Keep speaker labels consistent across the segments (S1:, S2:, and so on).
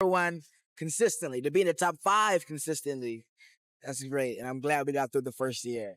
S1: one consistently, to be in the top 5 consistently. That's great. And I'm glad we got through the first year.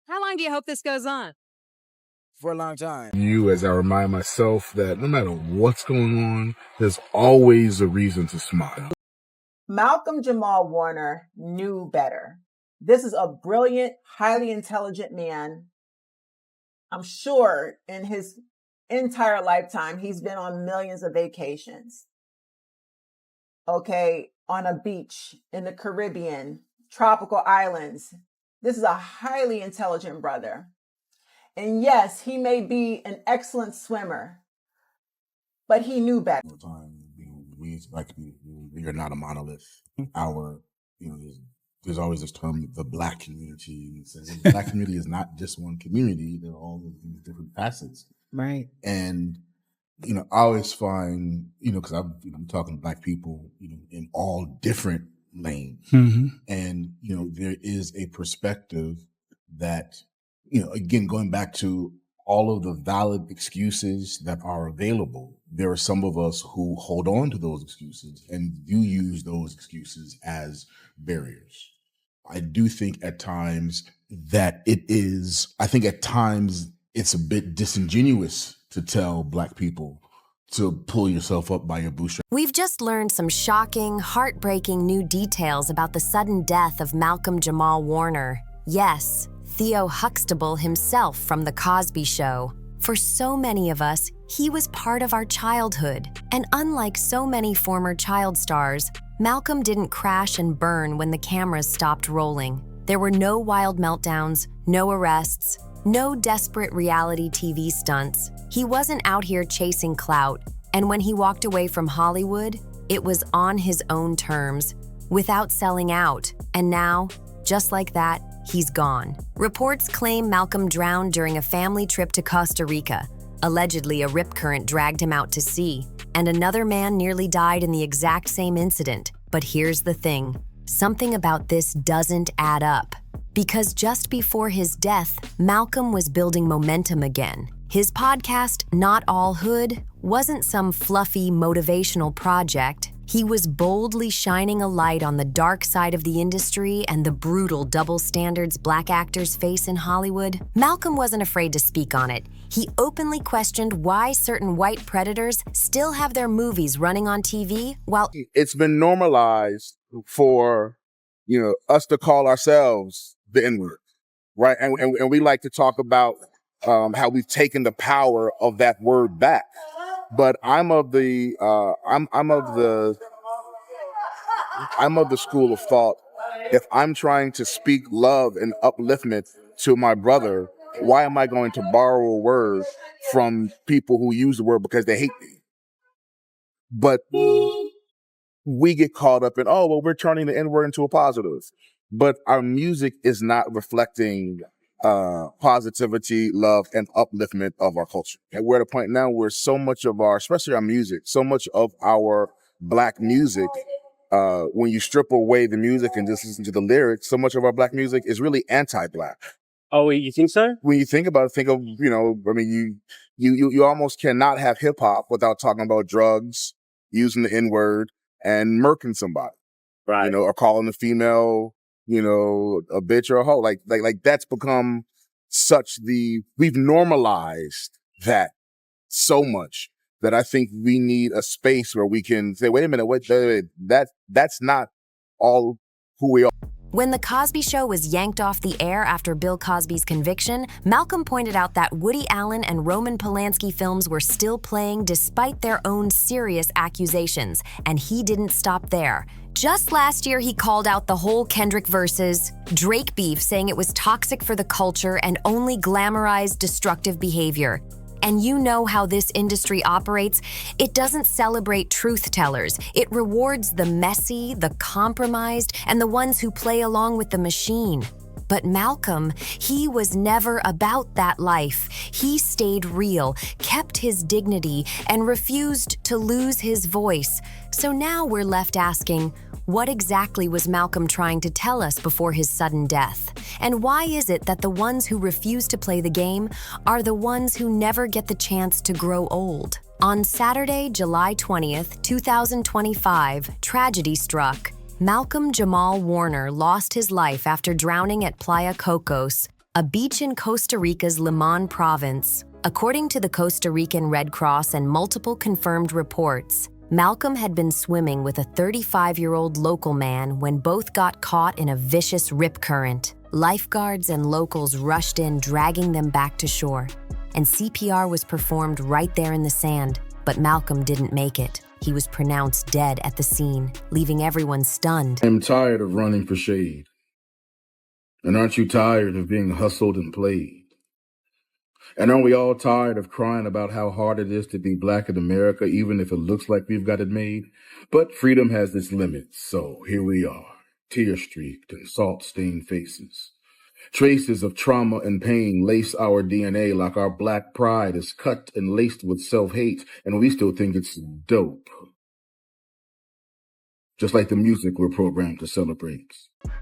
S2: How long do you hope this goes on?
S1: For a long time.
S3: As I remind myself that no matter what's going on, there's always a reason to smile.
S4: Malcolm-Jamal Warner knew better. This is a brilliant, highly intelligent man. I'm sure in his entire lifetime, he's been on millions of vacations. Okay, on a beach in the Caribbean, tropical islands. This is a highly intelligent brother. And yes, he may be an excellent swimmer, but he knew better.
S5: We as Black community, we are not a monolith. There's always this term, the Black community. The Black community is not just one community. There are all of these different facets.
S4: Right.
S5: And, I always find, because I'm talking to Black people, in all different lanes.
S3: Mm-hmm.
S5: And, there is a perspective that, again, going back to all of the valid excuses that are available, there are some of us who hold on to those excuses and do use those excuses as barriers. I do think at times that at times it's a bit disingenuous to tell Black people to pull yourself up by your bootstraps.
S2: We've just learned some shocking, heartbreaking new details about the sudden death of Malcolm-Jamal Warner. Yes, Theo Huxtable himself from The Cosby Show. For so many of us, he was part of our childhood. And unlike so many former child stars, Malcolm didn't crash and burn when the cameras stopped rolling. There were no wild meltdowns, no arrests, no desperate reality TV stunts. He wasn't out here chasing clout. And when he walked away from Hollywood, it was on his own terms, without selling out. And now, just like that, he's gone. Reports claim Malcolm drowned during a family trip to Costa Rica. Allegedly, a rip current dragged him out to sea, and another man nearly died in the exact same incident. But here's the thing. Something about this doesn't add up. Because just before his death, Malcolm was building momentum again. His podcast, Not All Hood, wasn't some fluffy motivational project. He was boldly shining a light on the dark side of the industry and the brutal double standards Black actors face in Hollywood. Malcolm wasn't afraid to speak on it. He openly questioned why certain white predators still have their movies running on TV while...
S3: It's been normalized for, us to call ourselves the N-word, right? And we like to talk about how we've taken the power of that word back. But I'm of the school of thought. If I'm trying to speak love and upliftment to my brother, why am I going to borrow a word from people who use the word because they hate me? But we get caught up in, we're turning the N-word into a positive. But our music is not reflecting positivity, love, and upliftment of our culture. And we're at a point now where so much of especially our music, so much of our Black music, when you strip away the music and just listen to the lyrics, so much of our Black music is really anti-Black.
S6: Oh, you think so?
S3: When you think about it, you almost cannot have hip hop without talking about drugs, using the N-word, and murking somebody.
S6: Right.
S3: Or calling a female, a bitch or a hoe. Like that's become we've normalized that so much that I think we need a space where we can say, wait a minute, that's not all who we are.
S2: When The Cosby Show was yanked off the air after Bill Cosby's conviction, Malcolm pointed out that Woody Allen and Roman Polanski films were still playing despite their own serious accusations, and he didn't stop there. Just last year, he called out the whole Kendrick versus Drake beef, saying it was toxic for the culture and only glamorized destructive behavior. And you know how this industry operates. It doesn't celebrate truth tellers. It rewards the messy, the compromised, and the ones who play along with the machine. But Malcolm, he was never about that life. He stayed real, kept his dignity, and refused to lose his voice. So now we're left asking, what exactly was Malcolm trying to tell us before his sudden death? And why is it that the ones who refuse to play the game are the ones who never get the chance to grow old? On Saturday, July 20th, 2025, tragedy struck. Malcolm-Jamal Warner lost his life after drowning at Playa Cocos, a beach in Costa Rica's Limón province. According to the Costa Rican Red Cross and multiple confirmed reports, Malcolm had been swimming with a 35-year-old local man when both got caught in a vicious rip current. Lifeguards and locals rushed in, dragging them back to shore, and CPR was performed right there in the sand, but Malcolm didn't make it. He was pronounced dead at the scene, leaving everyone stunned.
S5: I'm tired of running for shade. And aren't you tired of being hustled and played? And aren't we all tired of crying about how hard it is to be black in America, even if it looks like we've got it made? But freedom has its limits, so here we are, tear-streaked and salt-stained faces. Traces of trauma and pain lace our DNA like our black pride is cut and laced with self-hate, and we still think it's dope. Just like the music we're programmed to celebrate.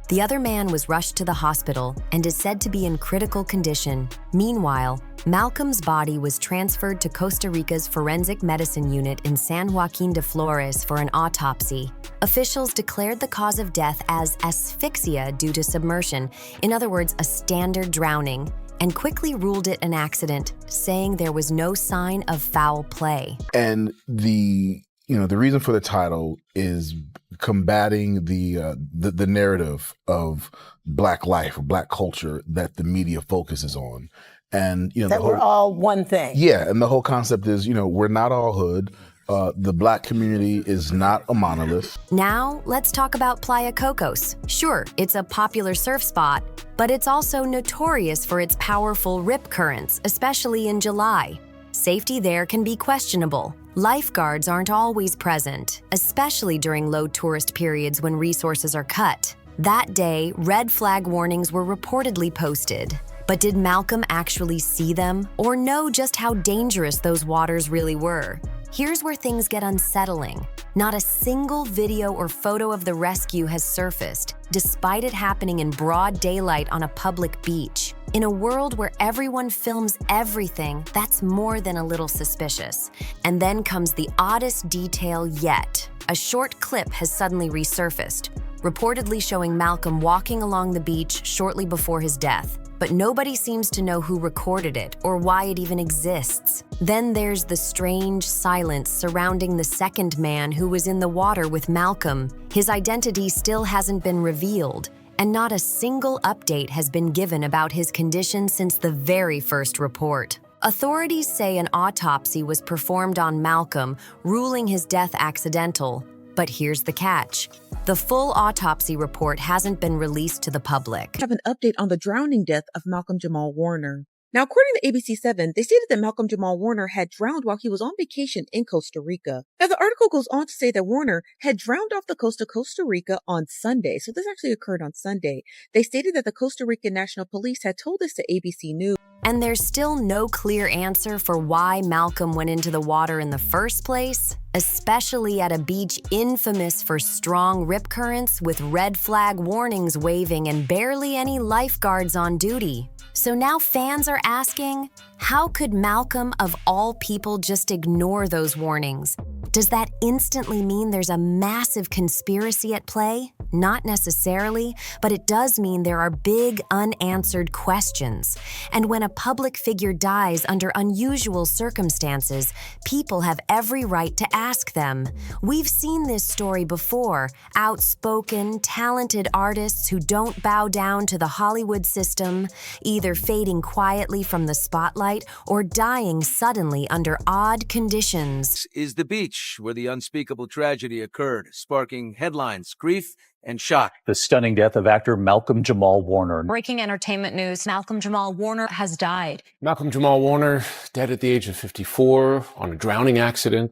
S2: The other man was rushed to the hospital and is said to be in critical condition. Meanwhile, Malcolm's body was transferred to Costa Rica's forensic medicine unit in San Joaquin de Flores for an autopsy. Officials declared the cause of death as asphyxia due to submersion, in other words, a standard drowning, and quickly ruled it an accident, saying there was no sign of foul play.
S3: And the reason for the title is combating the narrative of Black life or Black culture that the media focuses on. And,
S7: that we're all one thing.
S3: Yeah. And the whole concept is, we're not all hood. The Black community is not a monolith.
S2: Now, let's talk about Playa Cocos. Sure, it's a popular surf spot, but it's also notorious for its powerful rip currents, especially in July. Safety there can be questionable. Lifeguards aren't always present, especially during low tourist periods when resources are cut. That day, red flag warnings were reportedly posted. But did Malcolm actually see them or know just how dangerous those waters really were? Here's where things get unsettling. Not a single video or photo of the rescue has surfaced, despite it happening in broad daylight on a public beach. In a world where everyone films everything, that's more than a little suspicious. And then comes the oddest detail yet. A short clip has suddenly resurfaced, reportedly showing Malcolm walking along the beach shortly before his death. But nobody seems to know who recorded it or why it even exists. Then there's the strange silence surrounding the second man who was in the water with Malcolm. His identity still hasn't been revealed, and not a single update has been given about his condition since the very first report. Authorities say an autopsy was performed on Malcolm, ruling his death accidental. But here's the catch. The full autopsy report hasn't been released to the public.
S8: I have an update on the drowning death of Malcolm-Jamal Warner. Now, according to ABC7, they stated that Malcolm-Jamal Warner had drowned while he was on vacation in Costa Rica. Now, the article goes on to say that Warner had drowned off the coast of Costa Rica on Sunday. So this actually occurred on Sunday. They stated that the Costa Rican National Police had told this to ABC News.
S2: And there's still no clear answer for why Malcolm went into the water in the first place, especially at a beach infamous for strong rip currents with red flag warnings waving and barely any lifeguards on duty. So now fans are asking, how could Malcolm, of all people, just ignore those warnings? Does that instantly mean there's a massive conspiracy at play? Not necessarily, but it does mean there are big unanswered questions. And when a public figure dies under unusual circumstances, people have every right to ask them. We've seen this story before. Outspoken, talented artists who don't bow down to the Hollywood system, either fading quietly from the spotlight or dying suddenly under odd conditions.
S9: Is the beach where the unspeakable tragedy occurred, sparking headlines, grief, and shock.
S10: The stunning death of actor Malcolm-Jamal Warner.
S11: Breaking entertainment news, Malcolm-Jamal Warner has died.
S12: Malcolm-Jamal Warner, dead at the age of 54 on a drowning accident.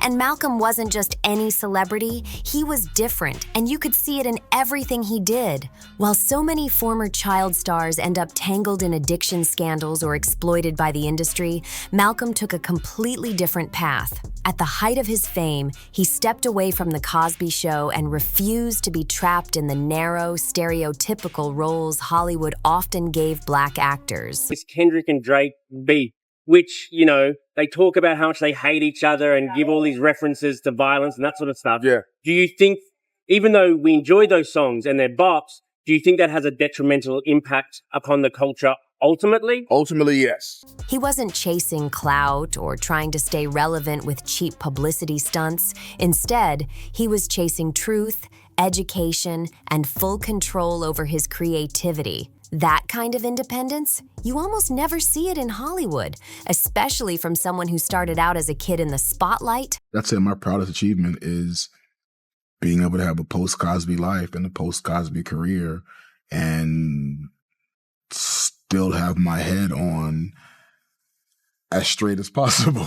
S2: And Malcolm wasn't just any celebrity, he was different, and you could see it in everything he did. While so many former child stars end up tangled in addiction scandals or exploited by the industry, Malcolm took a completely different path. At the height of his fame, he stepped away from the Cosby Show and refused to be trapped in the narrow, stereotypical roles Hollywood often gave Black actors.
S6: Is Kendrick and Drake beef? which, you know, they talk about how much they hate each other and give all these references to violence and that sort of stuff.
S3: Yeah.
S6: Do you think, even though we enjoy those songs and they're bops, do you think that has a detrimental impact upon the culture ultimately?
S3: Ultimately, yes.
S2: He wasn't chasing clout or trying to stay relevant with cheap publicity stunts. Instead, he was chasing truth, education, and full control over his creativity. That kind of independence, you almost never see it in Hollywood, especially from someone who started out as a kid in the spotlight.
S5: That's it. My proudest achievement is being able to have a post-Cosby life and a post-Cosby career and still have my head on as straight as possible.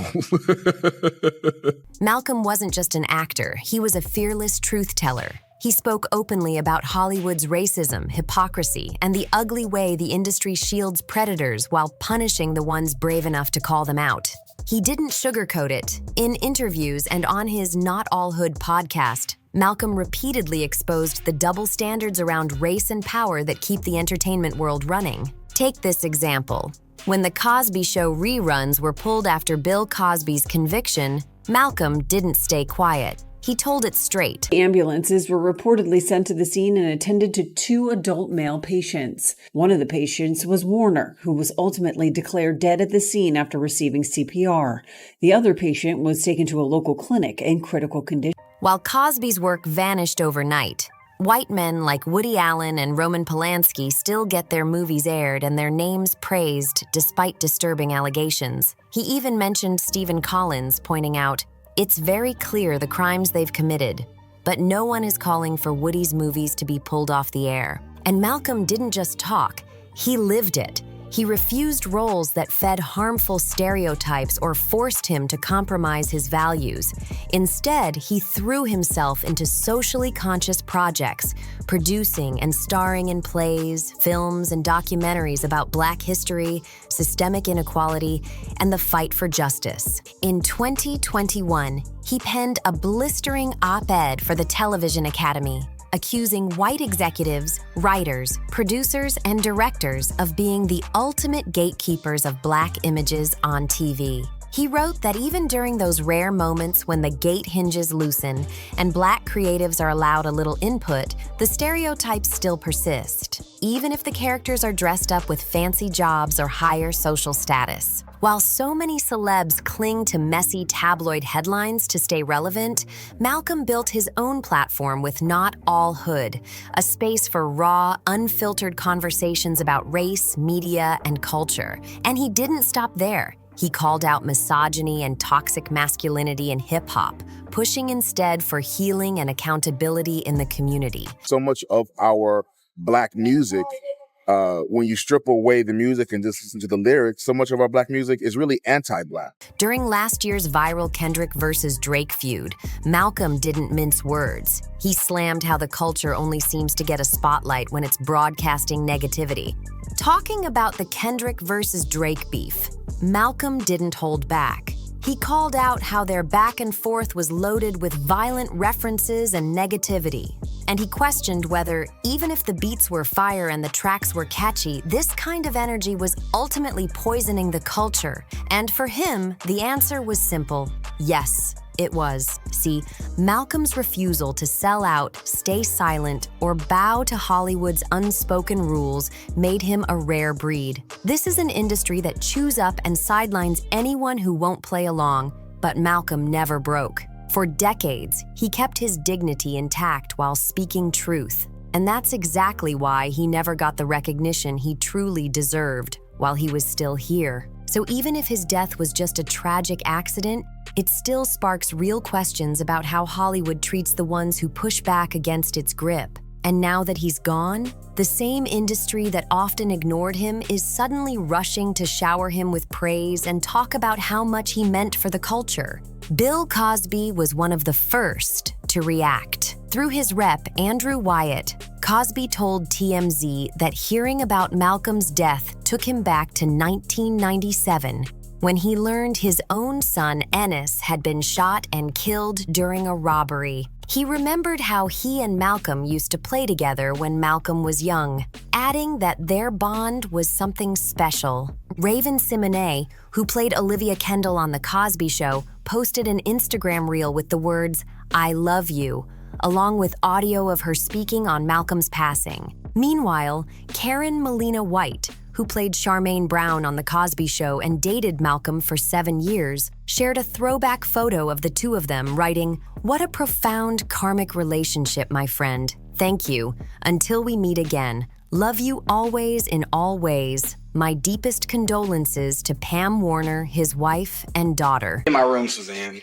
S2: Malcolm wasn't just an actor, he was a fearless truth teller. He spoke openly about Hollywood's racism, hypocrisy, and the ugly way the industry shields predators while punishing the ones brave enough to call them out. He didn't sugarcoat it. In interviews and on his Not All Hood podcast, Malcolm repeatedly exposed the double standards around race and power that keep the entertainment world running. Take this example. When the Cosby Show reruns were pulled after Bill Cosby's conviction, Malcolm didn't stay quiet. He told it straight.
S7: Ambulances were reportedly sent to the scene and attended to 2 adult male patients. One of the patients was Warner, who was ultimately declared dead at the scene after receiving CPR. The other patient was taken to a local clinic in critical condition.
S2: While Cosby's work vanished overnight, white men like Woody Allen and Roman Polanski still get their movies aired and their names praised despite disturbing allegations. He even mentioned Stephen Collins, pointing out, "It's very clear the crimes they've committed, but no one is calling for Woody's movies to be pulled off the air." And Malcolm didn't just talk, he lived it. He refused roles that fed harmful stereotypes or forced him to compromise his values. Instead, he threw himself into socially conscious projects, producing and starring in plays, films, and documentaries about Black history, systemic inequality, and the fight for justice. In 2021, he penned a blistering op-ed for the Television Academy, accusing white executives, writers, producers, and directors of being the ultimate gatekeepers of Black images on TV. He wrote that even during those rare moments when the gate hinges loosen and Black creatives are allowed a little input, the stereotypes still persist, even if the characters are dressed up with fancy jobs or higher social status. While so many celebs cling to messy tabloid headlines to stay relevant, Malcolm built his own platform with Not All Hood, a space for raw, unfiltered conversations about race, media, and culture. And he didn't stop there. He called out misogyny and toxic masculinity in hip-hop, pushing instead for healing and accountability in the community.
S3: So much of our Black music, when you strip away the music and just listen to the lyrics, so much of our Black music is really anti-Black.
S2: During last year's viral Kendrick versus Drake feud, Malcolm didn't mince words. He slammed how the culture only seems to get a spotlight when it's broadcasting negativity. Talking about the Kendrick versus Drake beef, Malcolm didn't hold back. He called out how their back and forth was loaded with violent references and negativity. And he questioned whether, even if the beats were fire and the tracks were catchy, this kind of energy was ultimately poisoning the culture. And for him, the answer was simple: yes, it was. See, Malcolm's refusal to sell out, stay silent, or bow to Hollywood's unspoken rules made him a rare breed. This is an industry that chews up and sidelines anyone who won't play along, but Malcolm never broke. For decades, he kept his dignity intact while speaking truth. And that's exactly why he never got the recognition he truly deserved while he was still here. So even if his death was just a tragic accident, it still sparks real questions about how Hollywood treats the ones who push back against its grip. And now that he's gone, the same industry that often ignored him is suddenly rushing to shower him with praise and talk about how much he meant for the culture. Bill Cosby was one of the first to react. Through his rep, Andrew Wyatt, Cosby told TMZ that hearing about Malcolm's death took him back to 1997, when he learned his own son Ennis had been shot and killed during a robbery. He remembered how he and Malcolm used to play together when Malcolm was young, adding that their bond was something special, Raven Simonet, who played Olivia Kendall on The Cosby Show, posted an Instagram reel with the words, "I love you," along with audio of her speaking on Malcolm's passing. Meanwhile, Karen Molina White, who played Charmaine Brown on The Cosby Show and dated Malcolm for 7 years, shared a throwback photo of the two of them, writing, "What a profound karmic relationship, my friend. Thank you. Until we meet again. Love you always in all ways. My deepest condolences to Pam Warner, his wife, and daughter."
S13: In my room, Suzanne.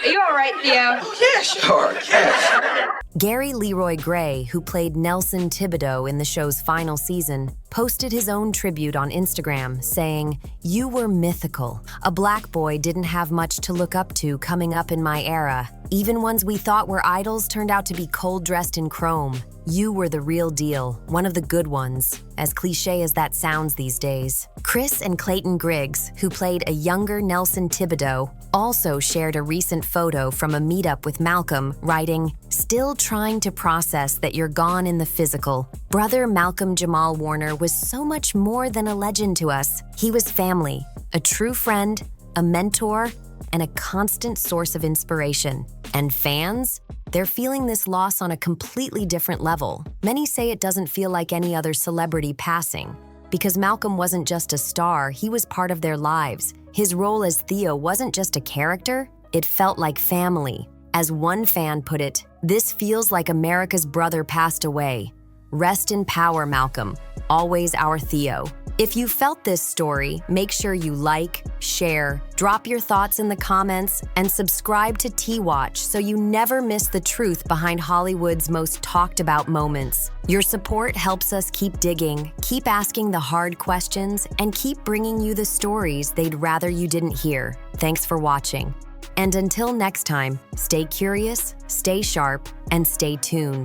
S14: Are you all right, Theo?
S13: Oh, yeah, sure, yes.
S2: Gary Leroy Gray, who played Nelson Thibodeau in the show's final season, posted his own tribute on Instagram, saying, "You were mythical. A black boy didn't have much to look up to coming up in my era. Even ones we thought were idols turned out to be cold-dressed in chrome. You were the real deal, one of the good ones, as cliche as that sounds these days." Chris and Clayton Griggs, who played a younger Nelson Thibodeau, also shared a recent photo from a meetup with Malcolm, writing, "Still trying to process that you're gone in the physical. Brother Malcolm-Jamal Warner was so much more than a legend to us. He was family, a true friend, a mentor, and a constant source of inspiration. And fans? They're feeling this loss on a completely different level. Many say it doesn't feel like any other celebrity passing. Because Malcolm wasn't just a star, he was part of their lives. His role as Theo wasn't just a character, it felt like family. As one fan put it, this feels like America's brother passed away. Rest in power, Malcolm. Always our Theo." If you felt this story, make sure you like, share, drop your thoughts in the comments, and subscribe to TeaWatch so you never miss the truth behind Hollywood's most talked about moments. Your support helps us keep digging, keep asking the hard questions, and keep bringing you the stories they'd rather you didn't hear. Thanks for watching. And until next time, stay curious, stay sharp, and stay tuned.